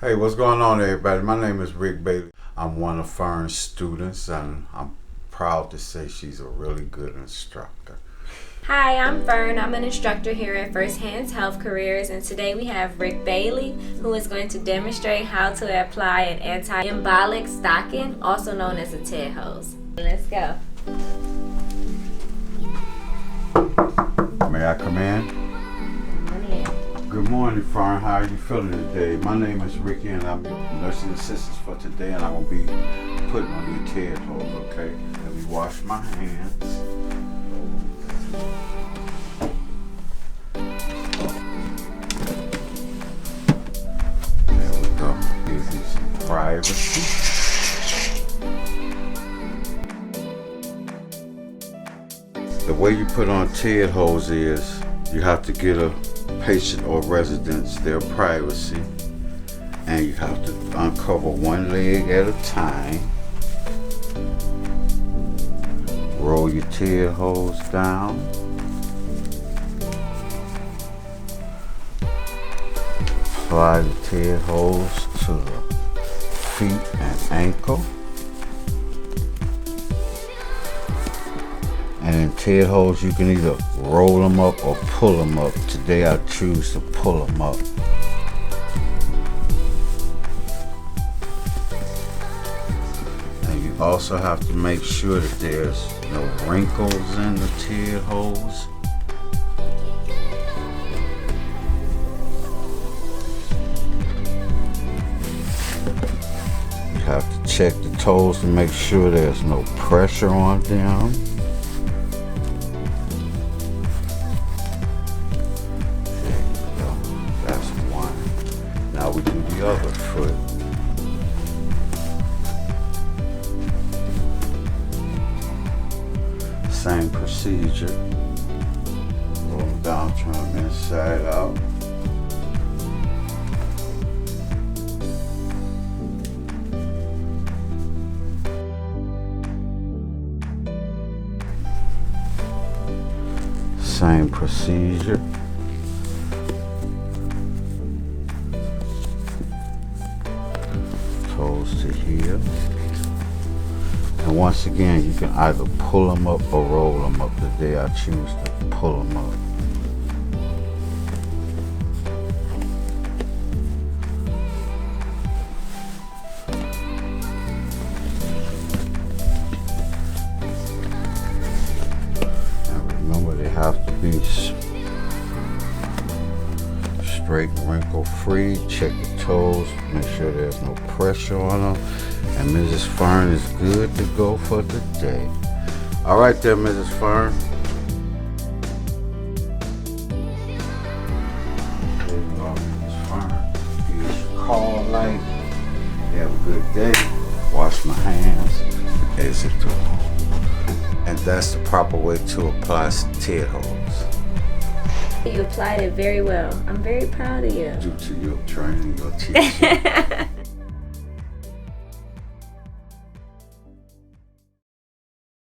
Hey, what's going on, everybody? My name is Rick Bailey. I'm one of Fern's students, and I'm proud to say she's a really good instructor. Hi, I'm Fern. I'm an instructor here at First Hands Health Careers, and today we have Rick Bailey, who is going to demonstrate how to apply an anti-embolic stocking, also known as a TED hose. Let's go. May I come in? Good morning, Fern. How are you feeling today? My name is Ricky, and I'm your nursing assistant for today, and I'm going to be putting on your TED hose, okay? Let me wash my hands. There we go. Gives you some privacy. The way you put on TED hose is you have to get a patient or residents their privacy, and you have to uncover one leg at a time. Roll your TED hose down. Apply the TED hose to the feet and ankle. And in TED hose, you can either roll them up or pull them up. Today I choose to pull them up. And you also have to make sure that there's no wrinkles in the TED hose. You have to check the toes to make sure there's no pressure on them. Now we do the other foot. Same procedure. Roll them down, turn them inside out. Same procedure. Toes to heel. And once again, you can either pull them up or roll them up. Today I choose to pull them up. And remember, they have to be straight, wrinkle free. Check the toes, make sure there's no pressure on them, and Mrs. Fern is good to go for today. All right there, Mrs. Fern. There you go, Mrs. Fern. Here's your call light. Have a good day. Wash my hands. Exit the room. And that's the proper way to apply TED hose. You applied it very well. I'm very proud of you. Due to your training, your teaching.